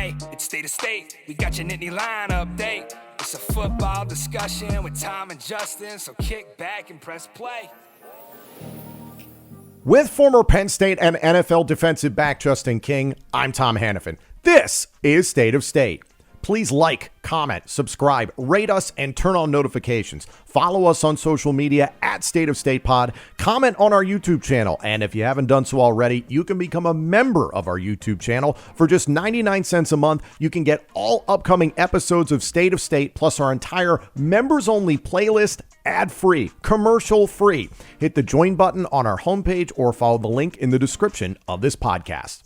Hey, it's State of State. We got your Nittany Lion update. It's a football discussion with Tom and Justin, so kick back and press play. With former Penn State and NFL defensive back Justin King, I'm Tom Hannafin. This is State of State. Please like, comment, subscribe, rate us, and turn on notifications. Follow us on social media at State of State Pod. Comment on our YouTube channel. And if you haven't done so already, you can become a member of our YouTube channel. For just 99 cents a month, you can get all upcoming episodes of State of State, plus our entire members-only playlist, ad-free, commercial-free. Hit the join button on our homepage or follow the link in the description of this podcast.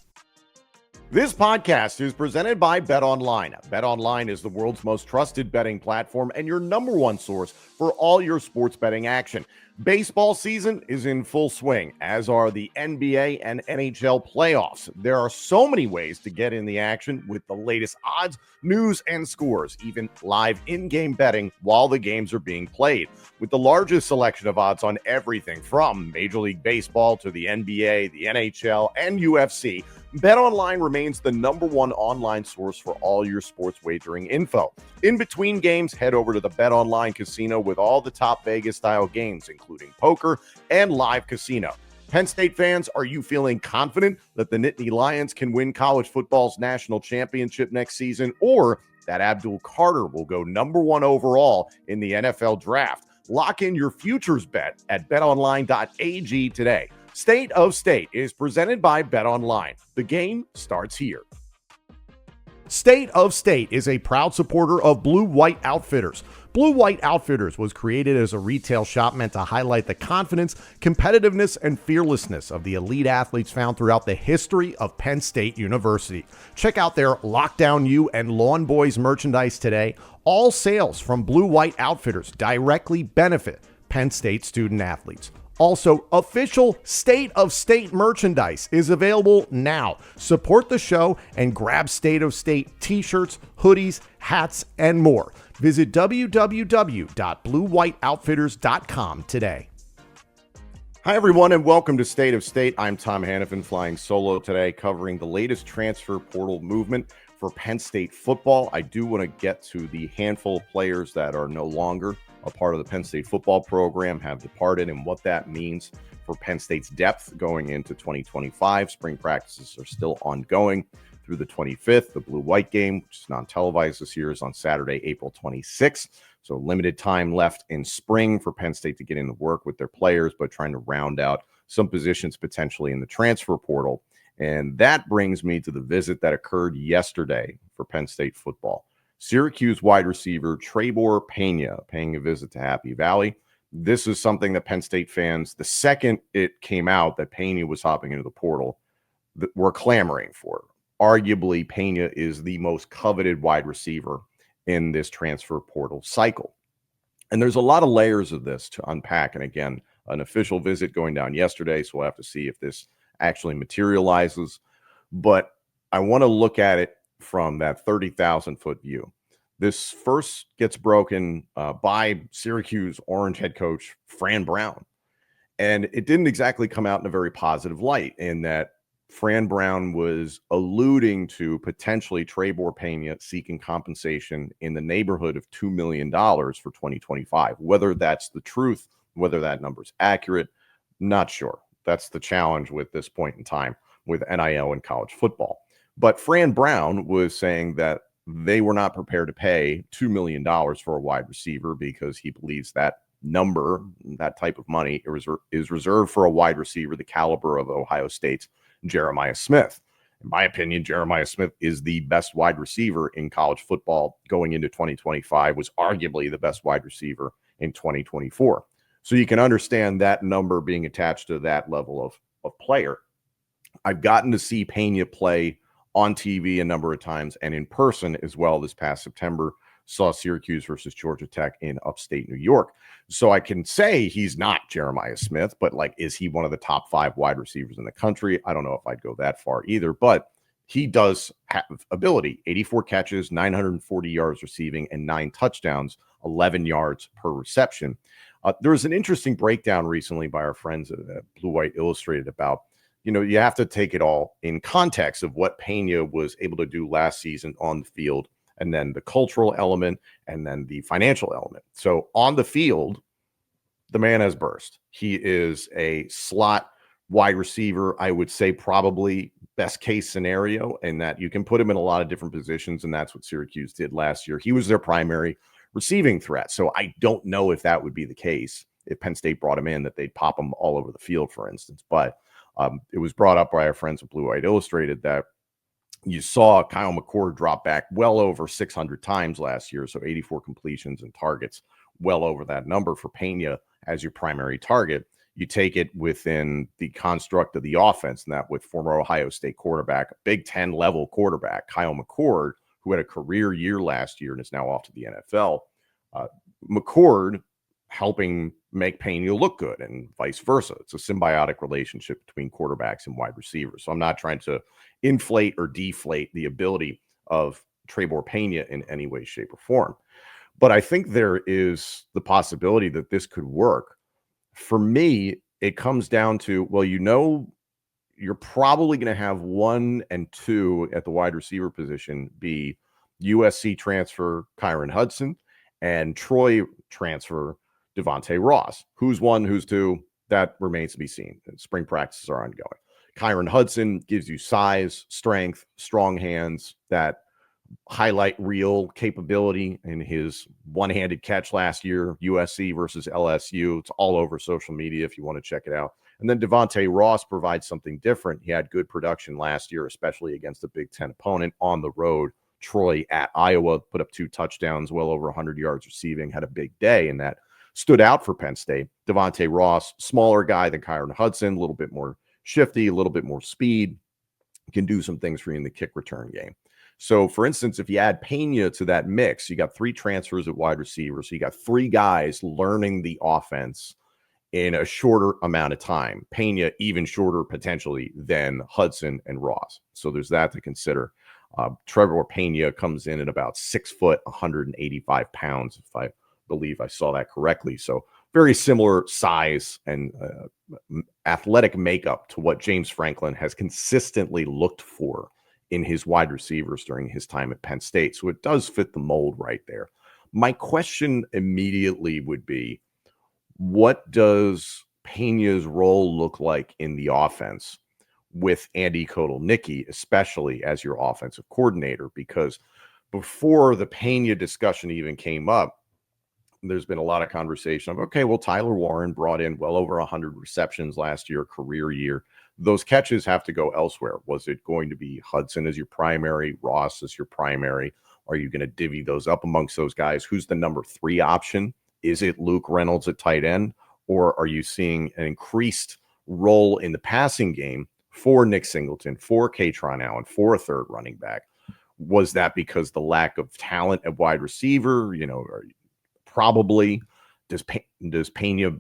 This podcast is presented by BetOnline. BetOnline is the world's most trusted betting platform and your number one source for all your sports betting action. Baseball season is in full swing, as are the NBA and NHL playoffs. There are so many ways to get in the action with the latest odds, news, and scores, even live in-game betting while the games are being played. With the largest selection of odds on everything from Major League Baseball to the NBA, the NHL, and UFC, BetOnline remains the number one online source for all your sports wagering info. In between games, head over to the BetOnline casino with all the top Vegas-style games, including poker and live casino. Penn State fans, are you feeling confident that the Nittany Lions can win college football's national championship next season, or that Abdul Carter will go number one overall in the NFL draft? Lock in your futures bet at betonline.ag today. State of State is presented by BetOnline. The game starts here. State of State is a proud supporter of Blue White Outfitters. Blue White Outfitters was created as a retail shop meant to highlight the confidence, competitiveness, and fearlessness of the elite athletes found throughout the history of Penn State University. Check out their Lockdown U and Lawn Boys merchandise today. All sales from Blue White Outfitters directly benefit Penn State student athletes. Also, official State of State merchandise is available now. Support the show and grab State of State t-shirts, hoodies, hats, and more. Visit www.bluewhiteoutfitters.com today. Hi, everyone, and welcome to State of State. I'm Tom Hannafin, flying solo today, covering the latest transfer portal movement for Penn State football. I do want to get to the handful of players that are no longer a part of the Penn State football program, have departed, and what that means for Penn State's depth going into 2025. Spring practices are still ongoing through the 25th. The blue-white game, which is non-televised this year, is on Saturday, April 26th. So limited time left in spring for Penn State to get into work with their players, but trying to round out some positions potentially in the transfer portal. And that brings me to the visit that occurred yesterday for Penn State football. Syracuse wide receiver Trebor Pena paying a visit to Happy Valley. This is something that Penn State fans, the second it came out that Pena was hopping into the portal, were clamoring for. Arguably, Pena is the most coveted wide receiver in this transfer portal cycle. And there's a lot of layers of this to unpack. And again, an official visit going down yesterday, so we'll have to see if this actually materializes. But I want to look at it from that 30,000-foot view. This first gets broken by Syracuse Orange head coach Fran Brown. And it didn't exactly come out in a very positive light, in that Fran Brown was alluding to potentially Trebor Pena seeking compensation in the neighborhood of $2 million for 2025. Whether that's the truth, whether that number's accurate, not sure. That's the challenge with this point in time with NIL and college football. But Fran Brown was saying that they were not prepared to pay $2 million for a wide receiver because he believes that number, that type of money, is reserved for a wide receiver the caliber of Ohio State's Jeremiah Smith. In my opinion, Jeremiah Smith is the best wide receiver in college football going into 2025, was arguably the best wide receiver in 2024. So you can understand that number being attached to that level of player. I've gotten to see Pena play on TV a number of times and in person as well this past September. Saw Syracuse versus Georgia Tech in upstate New York. So I can say he's not Jeremiah Smith, but is he one of the top 5 wide receivers in the country? I don't know if I'd go that far either, but he does have ability. 84 catches, 940 yards receiving, and 9 touchdowns, 11 yards per reception. There was an interesting breakdown recently by our friends at Blue White Illustrated about you have to take it all in context of what Pena was able to do last season on the field, and then the cultural element, and then the financial element. So on the field, the man has burst. He is a slot wide receiver. I would say probably best case scenario, in that you can put him in a lot of different positions, and that's what Syracuse did last year. He was their primary receiving threat. So I don't know if that would be the case if Penn State brought him in, that they'd pop him all over the field, for instance. But it was brought up by our friends at Blue White Illustrated that you saw Kyle McCord drop back well over 600 times last year. So 84 completions and targets, well over that number for Pena as your primary target. You take it within the construct of the offense, and that with former Ohio State quarterback, Big Ten level quarterback, Kyle McCord, who had a career year last year and is now off to the NFL. McCord helping make Pena look good, and vice versa. It's a symbiotic relationship between quarterbacks and wide receivers. So I'm not trying to inflate or deflate the ability of Trebor Pena in any way, shape, or form. But I think there is the possibility that this could work. For me, it comes down to, well, you're probably going to have 1 and 2 at the wide receiver position be USC transfer Kyron Hudson and Troy transfer Devontae Ross. Who's 1, who's 2? That remains to be seen. Spring practices are ongoing. Kyron Hudson gives you size, strength, strong hands, that highlight reel capability in his one-handed catch last year, USC versus LSU. It's all over social media if you want to check it out. And then Devontae Ross provides something different. He had good production last year, especially against a Big Ten opponent on the road. Troy at Iowa put up 2 touchdowns, well over 100 yards receiving, had a big day, and that stood out for Penn State. Devontae Ross, smaller guy than Kyron Hudson, a little bit more shifty, a little bit more speed, can do some things for you in the kick return game. So, for instance, if you add Pena to that mix, you got 3 transfers at wide receiver. So you got 3 guys learning the offense in a shorter amount of time. Pena even shorter potentially than Hudson and Ross. So there's that to consider. Trebor Pena comes in at about 6 foot, 185 pounds, if I believe I saw that correctly. So very similar size and athletic makeup to what James Franklin has consistently looked for in his wide receivers during his time at Penn State. So it does fit the mold right there. My question immediately would be, what does Pena's role look like in the offense with Andy Kotelnicki, especially as your offensive coordinator? Because before the Pena discussion even came up, there's been a lot of conversation of, okay, well, Tyler Warren brought in well over 100 receptions last year, career year. Those catches have to go elsewhere. Was it going to be Hudson as your primary, Ross as your primary? Are you going to divvy those up amongst those guys? Who's the number 3 option? Is it Luke Reynolds at tight end? Or are you seeing an increased role in the passing game for Nick Singleton, for Kaytron Allen, for a third running back? Was that because the lack of talent at wide receiver? Probably. Does Pena,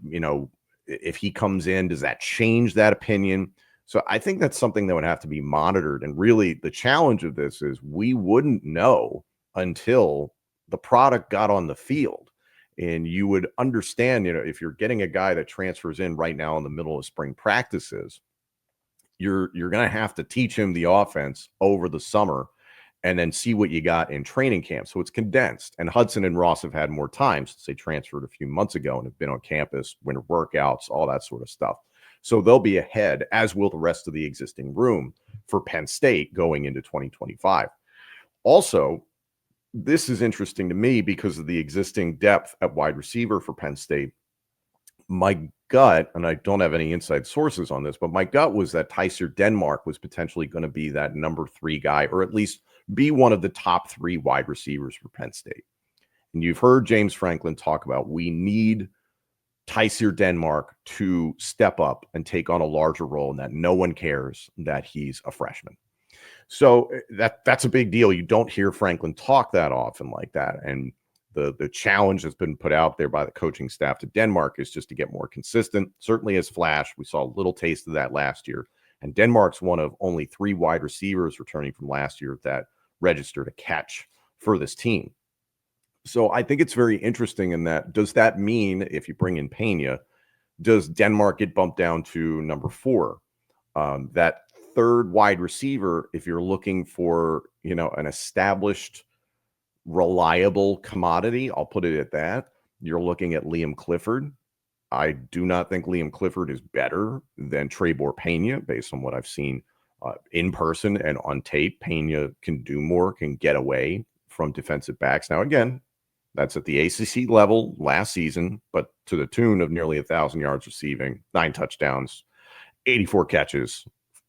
if he comes in, does that change that opinion? So I think that's something that would have to be monitored. And really the challenge of this is we wouldn't know until the product got on the field. And you would understand, if you're getting a guy that transfers in right now in the middle of spring practices, you're going to have to teach him the offense over the summer and then see what you got in training camp. So it's condensed. And Hudson and Ross have had more time since they transferred a few months ago and have been on campus, winter workouts, all that sort of stuff. So they'll be ahead, as will the rest of the existing room for Penn State going into 2025. Also, this is interesting to me because of the existing depth at wide receiver for Penn State. My gut, and I don't have any inside sources on this, but my gut was that Tyser Denmark was potentially going to be that number 3 guy, or at least be one of the top 3 wide receivers for Penn State. And you've heard James Franklin talk about, we need Tyser Denmark to step up and take on a larger role, and that no one cares that he's a freshman. So that's a big deal. You don't hear Franklin talk that often like that. And the challenge that's been put out there by the coaching staff to Denmark is just to get more consistent. Certainly as flash, we saw a little taste of that last year. And Denmark's one of only 3 wide receivers returning from last year that registered a catch for this team. So I think it's very interesting in that, does that mean if you bring in Pena, does Denmark get bumped down to number 4? That third wide receiver, if you're looking for, an established, reliable commodity, I'll put it at that, you're looking at Liam Clifford. I do not think Liam Clifford is better than Trebor Pena based on what I've seen in person and on tape. Pena can do more, can get away from defensive backs. Now, again, that's at the ACC level last season, but to the tune of nearly 1,000 yards receiving, 9 touchdowns, 84 catches,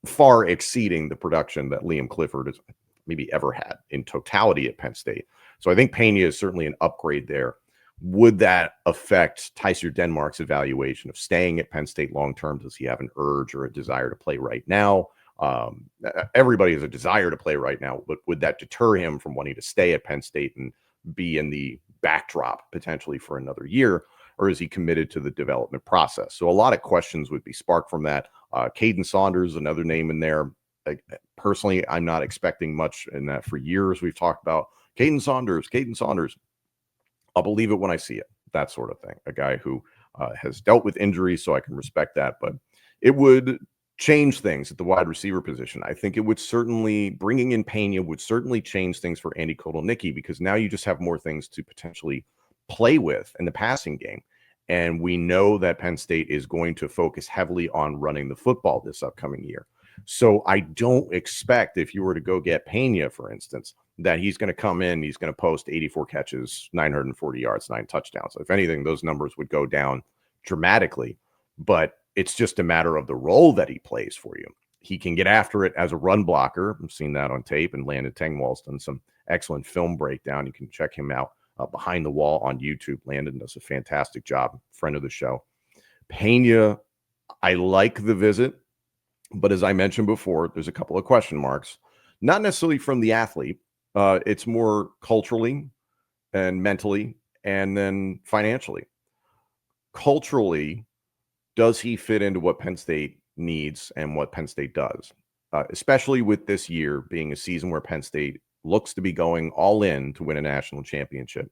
far exceeding the production that Liam Clifford has maybe ever had in totality at Penn State. So I think Pena is certainly an upgrade there. Would that affect Tyser Denmark's evaluation of staying at Penn State long-term? Does he have an urge or a desire to play right now? Everybody has a desire to play right now, but would that deter him from wanting to stay at Penn State and be in the backdrop potentially for another year? Or is he committed to the development process? So a lot of questions would be sparked from that. Caden Saunders, another name in there. Personally, I'm not expecting much in that. For years, we've talked about Caden Saunders. I'll believe it when I see it, that sort of thing. A guy who has dealt with injuries, so I can respect that. But it would change things at the wide receiver position. I think it would certainly, bringing in Pena would certainly change things for Andy Kotelnicki, because now you just have more things to potentially play with in the passing game. And we know that Penn State is going to focus heavily on running the football this upcoming year. So I don't expect, if you were to go get Pena, for instance, that he's going to come in, he's going to post 84 catches, 940 yards, 9 touchdowns. If anything, those numbers would go down dramatically, but it's just a matter of the role that he plays for you. He can get after it as a run blocker. I've seen that on tape, and Landon Tengwall's done some excellent film breakdown. You can check him out behind the wall on YouTube. Landon does a fantastic job, friend of the show. Pena, I like the visit, but as I mentioned before, there's a couple of question marks, not necessarily from the athlete. It's more culturally and mentally, and then financially. Culturally, does he fit into what Penn State needs and what Penn State does? Especially with this year being a season where Penn State looks to be going all in to win a national championship.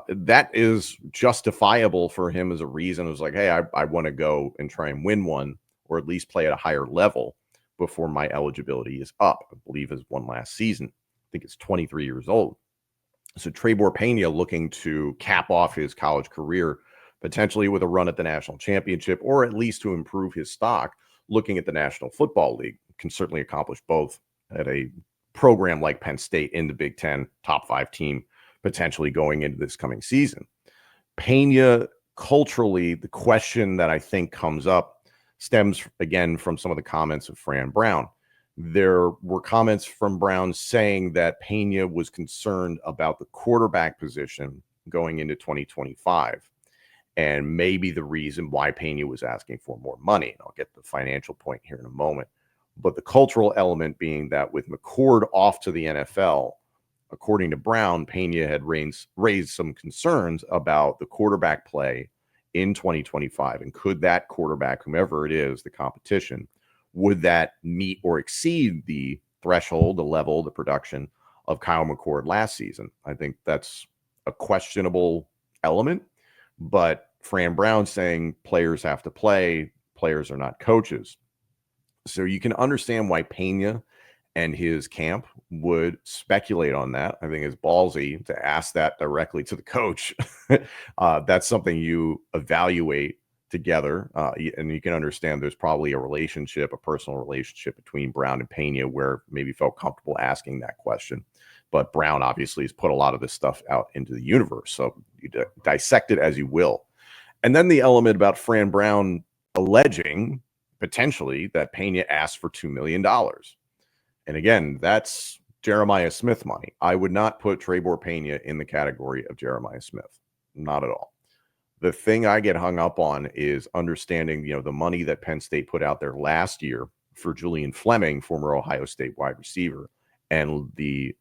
That is justifiable for him as a reason. It was like, hey, I want to go and try and win one, or at least play at a higher level before my eligibility is up. I believe his one last season. I think it's 23 years old. So Trebor Pena looking to cap off his college career, potentially with a run at the national championship, or at least to improve his stock, looking at the National Football League. Can certainly accomplish both at a program like Penn State in the Big Ten, top 5 team, potentially going into this coming season. Pena, culturally, the question that I think comes up stems again from some of the comments of Fran Brown. There were comments from Brown saying that Pena was concerned about the quarterback position going into 2025, and maybe the reason why Pena was asking for more money. And I'll get the financial point here in a moment. But the cultural element being that with McCord off to the NFL, according to Brown, Pena had raised some concerns about the quarterback play in 2025. And could that quarterback, whomever it is, the competition, would that meet or exceed the threshold, the level, the production of Kyle McCord last season? I think that's a questionable element, but Fran Brown saying players have to play, players are not coaches. So you can understand why Pena and his camp would speculate on that. I think it's ballsy to ask that directly to the coach. That's something you evaluate together, and you can understand there's probably a relationship, a personal relationship between Brown and Pena where maybe felt comfortable asking that question. But Brown obviously has put a lot of this stuff out into the universe, so you dissect it as you will. And then the element about Fran Brown alleging potentially that Pena asked for $2 million. And again, that's Jeremiah Smith money. I would not put Trebor Pena in the category of Jeremiah Smith. Not at all. The thing I get hung up on is understanding, the money that Penn State put out there last year for Julian Fleming, former Ohio State wide receiver, and the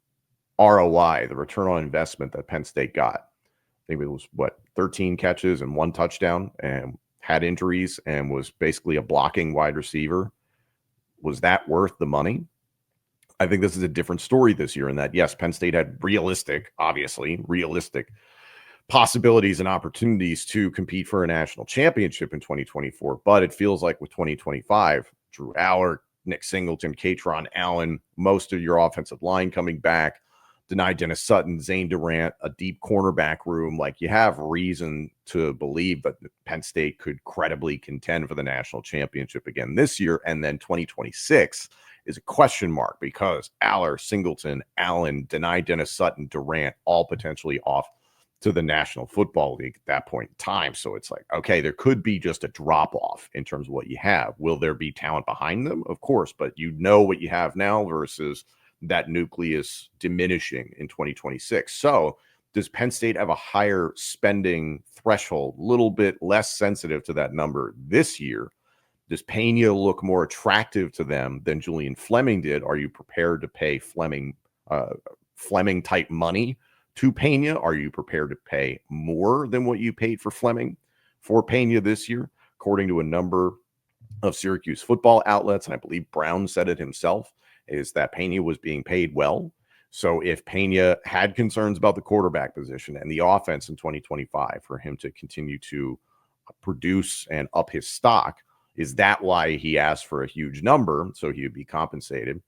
ROI, the return on investment that Penn State got. I think it was 13 catches and 1 touchdown, and had injuries and was basically a blocking wide receiver. Was that worth the money? I think this is a different story this year in that, yes, Penn State had realistic possibilities and opportunities to compete for a national championship in 2024. But it feels like with 2025, Drew Aller, Nick Singleton, Katron Allen, most of your offensive line coming back, Dennis Sutton, Zane Durant, a deep cornerback room. Like, you have reason to believe that Penn State could credibly contend for the national championship again this year. And then 2026 is a question mark because Aller, Singleton, Allen, Dennis Sutton, Durant, all potentially off to the National Football League at that point in time. So it's like, okay, there could be just a drop off in terms of what you have. Will there be talent behind them? Of course, but you know what you have now versus that nucleus diminishing in 2026. So does Penn State have a higher spending threshold, a little bit less sensitive to that number this year? Does Pena look more attractive to them than Julian Fleming did? Are you prepared to pay Fleming type money to Pena? Are you prepared to pay more than what you paid for Fleming for Pena this year? According to a number of Syracuse football outlets, and I believe Brown said it himself, is that Pena was being paid well. So if Pena had concerns about the quarterback position and the offense in 2025 for him to continue to produce and up his stock, is that why he asked for a huge number so he would be compensated?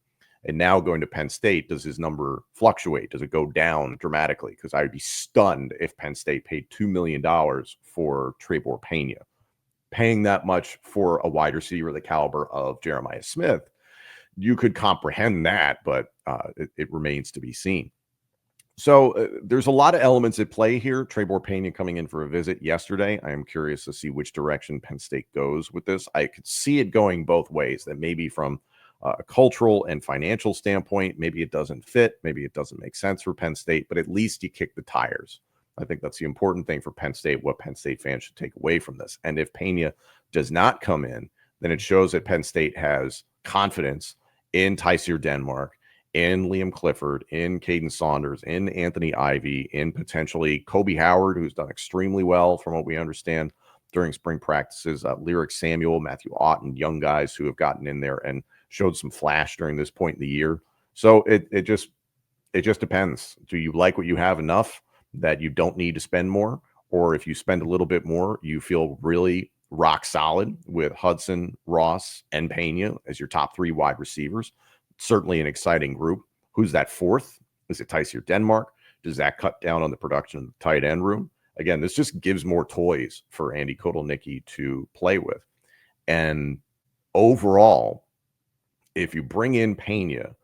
And now going to Penn State, does his number fluctuate? Does it go down dramatically? Because I would be stunned if Penn State paid $2 million for Trebor Pena. Paying that much for a wide receiver the caliber of Jeremiah Smith, you could comprehend that, but it remains to be seen. So there's a lot of elements at play here. Trebor Pena coming in for a visit yesterday. I am curious to see which direction Penn State goes with this. I could see it going both ways, that maybe from a cultural and financial standpoint, maybe it doesn't fit, maybe it doesn't make sense for Penn State, but at least you kick the tires. I think that's the important thing for Penn State, what Penn State fans should take away from this. And if Pena does not come in, then it shows that Penn State has confidence in Tysier Denmark, in Liam Clifford, in Caden Saunders, in Anthony Ivy, in potentially Kobe Howard, who's done extremely well from what we understand during spring practices, Lyric Samuel, Matthew Otten, young guys who have gotten in there and showed some flash during this point in the year. So it just depends. Do you like what you have enough that you don't need to spend more? Or if you spend a little bit more, you feel really rock solid with Hudson, Ross, and Pena as your top three wide receivers? Certainly an exciting group. Who's that fourth? Is it Tysier Denmark? Does that cut down on the production of the tight end room? Again, this just gives more toys for Andy Kotelnicki to play with. And overall, if you bring in Pena,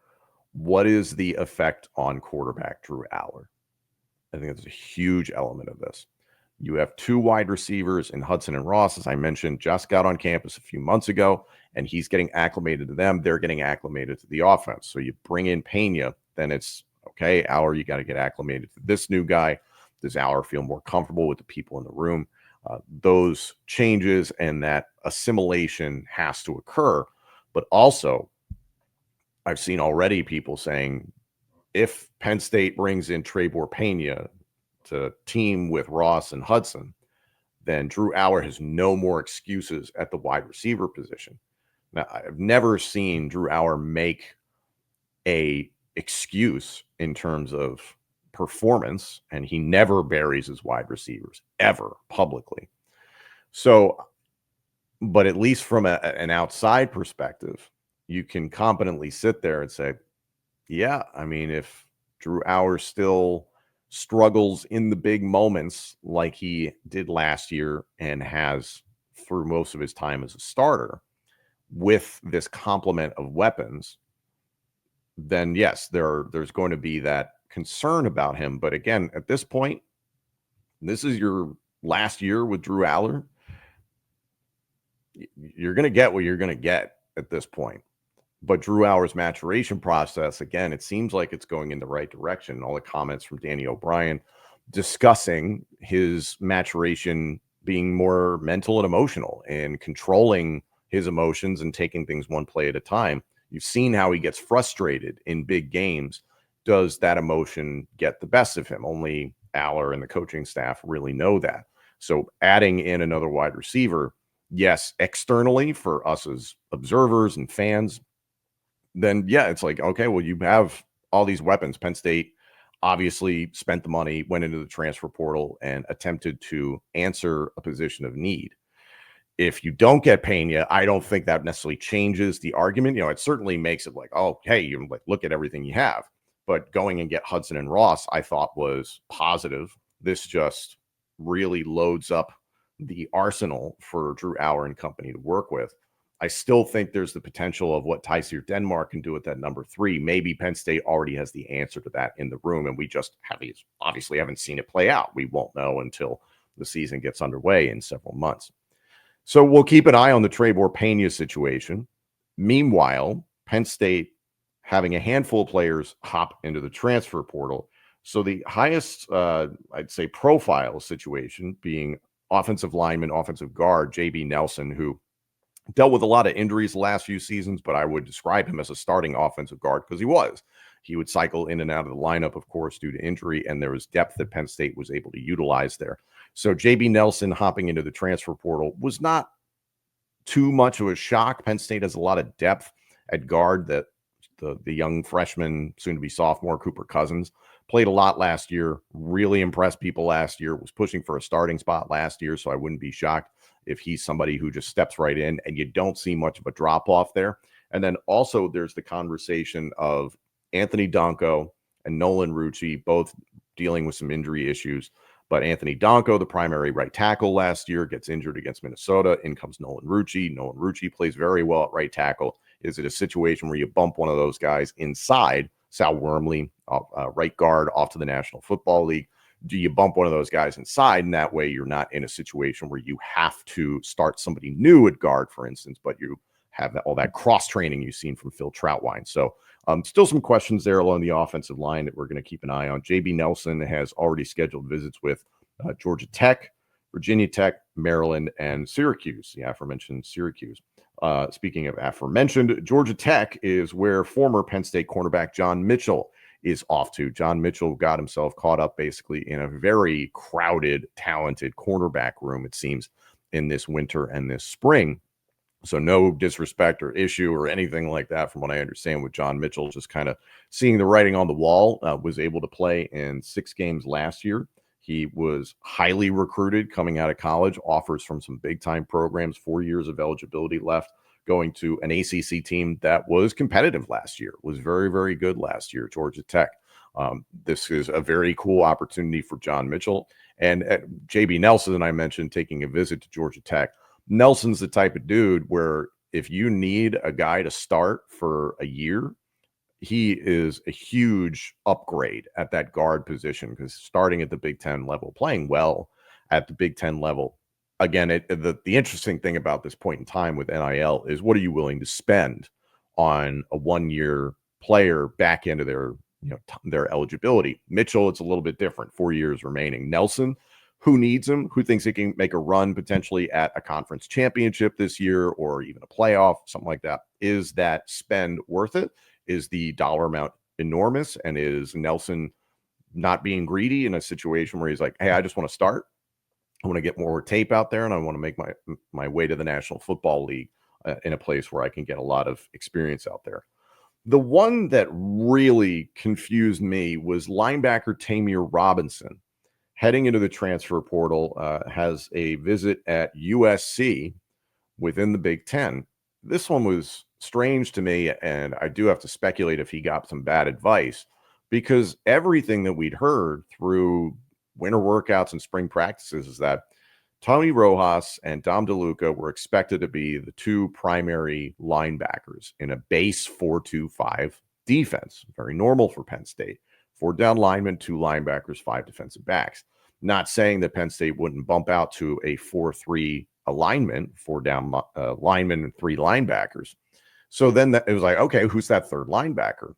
what is the effect on quarterback Drew Aller? I think that's a huge element of this. You have two wide receivers in Hudson and Ross, as I mentioned, just got on campus a few months ago, and he's getting acclimated to them. They're getting acclimated to the offense. So you bring in Pena, then it's, okay, Aller, you got to get acclimated to this new guy. Does Aller feel more comfortable with the people in the room? Those changes and that assimilation has to occur. But also, I've seen already people saying, if Penn State brings in Trebor Pena to team with Ross and Hudson, then Drew Aller has no more excuses at the wide receiver position. Now, I've never seen Drew Aller make a excuse in terms of performance, and he never buries his wide receivers ever publicly. So, but at least from an outside perspective, you can competently sit there and say, yeah, I mean, if Drew Aller still struggles in the big moments like he did last year and has through most of his time as a starter with this complement of weapons, then yes, there's going to be that concern about him. But again, at this point, this is your last year with Drew Aller. You're going to get what you're going to get at this point. But Drew Aller's maturation process, again, it seems like it's going in the right direction. All the comments from Danny O'Brien discussing his maturation being more mental and emotional and controlling his emotions and taking things one play at a time. You've seen how he gets frustrated in big games. Does that emotion get the best of him? Only Aller and the coaching staff really know that. So adding in another wide receiver, yes, externally for us as observers and fans, then yeah, it's like, okay, well, you have all these weapons. Penn State obviously spent the money, went into the transfer portal and attempted to answer a position of need. If you don't get Pena, I don't think that necessarily changes the argument. It certainly makes it like, oh, hey, you look at everything you have. But going and get Hudson and Ross, I thought was positive. This just really loads up the arsenal for Drew Auer and company to work with. I still think there's the potential of what Tysier Denmark can do at that number 3. Maybe Penn State already has the answer to that in the room, and we just obviously haven't seen it play out. We won't know until the season gets underway in several months. So we'll keep an eye on the Trebor Pena situation. Meanwhile, Penn State having a handful of players hop into the transfer portal. So the highest, I'd say, profile situation being offensive lineman, offensive guard, JB Nelson, who dealt with a lot of injuries the last few seasons, but I would describe him as a starting offensive guard because he was. He would cycle in and out of the lineup, of course, due to injury, and there was depth that Penn State was able to utilize there. So JB Nelson hopping into the transfer portal was not too much of a shock. Penn State has a lot of depth at guard. That the young freshman, soon to be sophomore, Cooper Cousins, played a lot last year, really impressed people last year, was pushing for a starting spot last year, so I wouldn't be shocked if he's somebody who just steps right in and you don't see much of a drop-off there. And then also there's the conversation of Anthony Donko and Nolan Rucci, both dealing with some injury issues. But Anthony Donko, the primary right tackle last year, gets injured against Minnesota. In comes Nolan Rucci. Nolan Rucci plays very well at right tackle. Is it a situation where you bump one of those guys inside? Sal Wormley, right guard, off to the National Football League. Do you bump one of those guys inside? And that way you're not in a situation where you have to start somebody new at guard, for instance, but you have all that cross-training you've seen from Phil Troutwine. So still some questions there along the offensive line that we're going to keep an eye on. JB Nelson has already scheduled visits with Georgia Tech, Virginia Tech, Maryland, and Syracuse, the aforementioned Syracuse. Speaking of aforementioned, Georgia Tech is where former Penn State cornerback John Mitchell is off to. John Mitchell got himself caught up basically in a very crowded, talented cornerback room, it seems, in this winter and this spring. So no disrespect or issue or anything like that from what I understand with John Mitchell, just kind of seeing the writing on the wall, was able to play in 6 games last year. He was highly recruited coming out of college, offers from some big-time programs, 4 years of eligibility left, going to an ACC team that was competitive last year, was very, very good last year, Georgia Tech. This is a very cool opportunity for John Mitchell. And JB Nelson, I mentioned, taking a visit to Georgia Tech. Nelson's the type of dude where if you need a guy to start for a year, he is a huge upgrade at that guard position because starting at the Big Ten level, playing well at the Big Ten level. Again, the interesting thing about this point in time with NIL is what are you willing to spend on a 1-year player back into their their eligibility. Mitchell, it's a little bit different, 4 years remaining. Nelson, who needs him, who thinks he can make a run potentially at a conference championship this year or even a playoff, something like that. Is that spend worth it? Is the dollar amount enormous? And is Nelson not being greedy in a situation where he's like, hey, I just want to start. I want to get more tape out there, and I want to make my way to the National Football League in a place where I can get a lot of experience out there. The one that really confused me was linebacker Ta'Mere Robinson. Heading into the transfer portal, has a visit at USC within the Big Ten. This one was strange to me, and I do have to speculate if he got some bad advice because everything that we'd heard through winter workouts and spring practices is that Tony Rojas and Dom DeLuca were expected to be the 2 primary linebackers in a base 4-2-5 defense. Very normal for Penn State. 4 down linemen, 2 linebackers, 5 defensive backs. Not saying that Penn State wouldn't bump out to a 4-3 alignment, 4 down linemen and 3 linebackers. So then it was like, okay, who's that 3rd linebacker?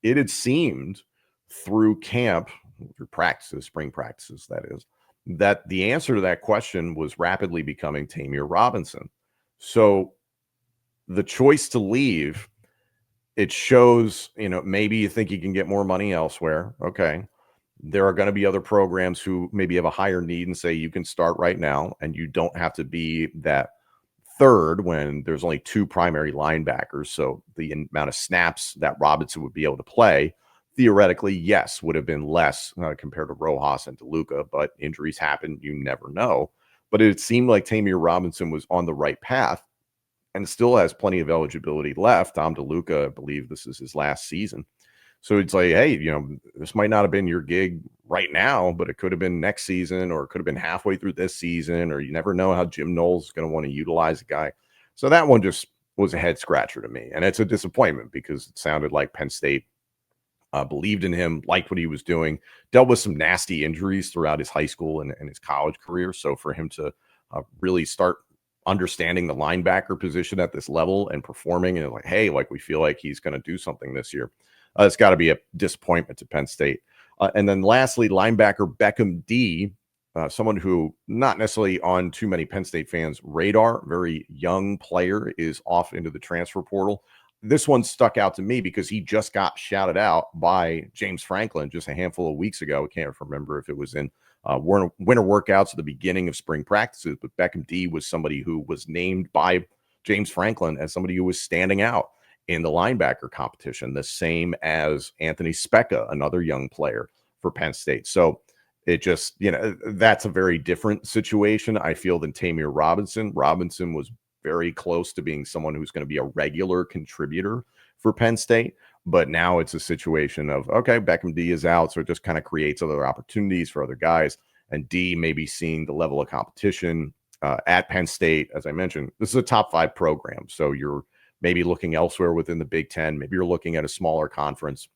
It had seemed through camp, through practices, spring practices, that is, that the answer to that question was rapidly becoming Ta'Mere Robinson. So the choice to leave, it shows, maybe you think you can get more money elsewhere. Okay. There are going to be other programs who maybe have a higher need and say you can start right now and you don't have to be that 3rd when there's only 2 primary linebackers. So the amount of snaps that Robinson would be able to play, theoretically, yes, would have been less compared to Rojas and DeLuca, but injuries happen. You never know. but it seemed like Ta'Mere Robinson was on the right path and still has plenty of eligibility left. Tom DeLuca, I believe this is his last season. So it's like, hey, this might not have been your gig right now, but it could have been next season, or it could have been halfway through this season, or you never know how Jim Knowles is going to want to utilize a guy. So that one just was a head scratcher to me. And it's a disappointment because it sounded like Penn State believed in him, liked what he was doing, dealt with some nasty injuries throughout his high school and his college career. So for him to really start understanding the linebacker position at this level and performing, and like, hey, like we feel like he's going to do something this year. It's got to be a disappointment to Penn State. And then lastly, linebacker Beckham D, someone who not necessarily on too many Penn State fans' radar, very young player, is off into the transfer portal. This one stuck out to me because he just got shouted out by James Franklin just a handful of weeks ago. I can't remember if it was in winter workouts at the beginning of spring practices, but Beckham D was somebody who was named by James Franklin as somebody who was standing out in the linebacker competition, the same as Anthony Specca, another young player for Penn State. So it just, that's a very different situation, I feel, than Ta'Mere Robinson. Robinson was very close to being someone who's going to be a regular contributor for Penn State. But now it's a situation of, okay, Beckham D is out. So it just kind of creates other opportunities for other guys. And D may be seeing the level of competition at Penn State. As I mentioned, this is a top 5 program. So you're maybe looking elsewhere within the Big Ten. Maybe you're looking at a smaller conference.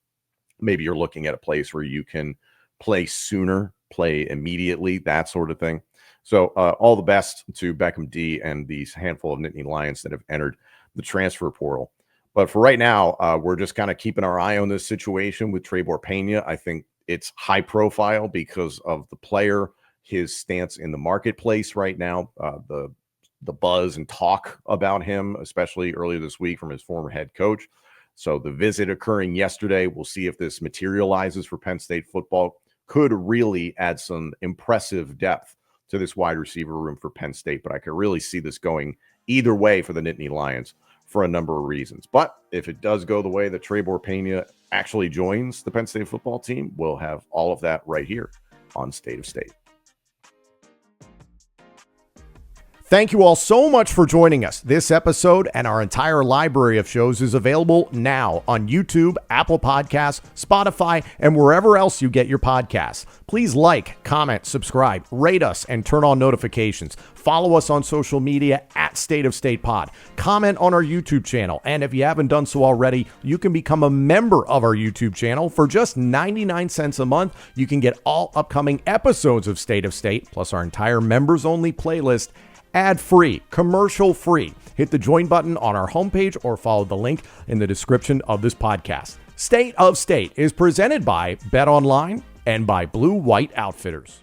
Maybe you're looking at a place where you can play sooner, play immediately, that sort of thing. So all the best to Beckham D and these handful of Nittany Lions that have entered the transfer portal. But for right now, we're just kind of keeping our eye on this situation with Trebor Pena. I think it's high profile because of the player, his stance in the marketplace right now, the buzz and talk about him, especially earlier this week from his former head coach. So the visit occurring yesterday, we'll see if this materializes for Penn State football. Could really add some impressive depth to this wide receiver room for Penn State, but I could really see this going either way for the Nittany Lions for a number of reasons. But if it does go the way that Trebor Pena actually joins the Penn State football team, we'll have all of that right here on State of State. Thank you all so much for joining us. This episode and our entire library of shows is available now on YouTube, Apple Podcasts, Spotify, and wherever else you get your podcasts. Please like, comment, subscribe, rate us, and turn on notifications. Follow us on social media at State of State Pod. Comment on our YouTube channel. And if you haven't done so already, you can become a member of our YouTube channel for just 99 cents a month. You can get all upcoming episodes of State of State, plus our entire members-only playlist, ad-free, commercial-free. Hit the join button on our homepage or follow the link in the description of this podcast. State of State is presented by Bet Online and by Blue White Outfitters.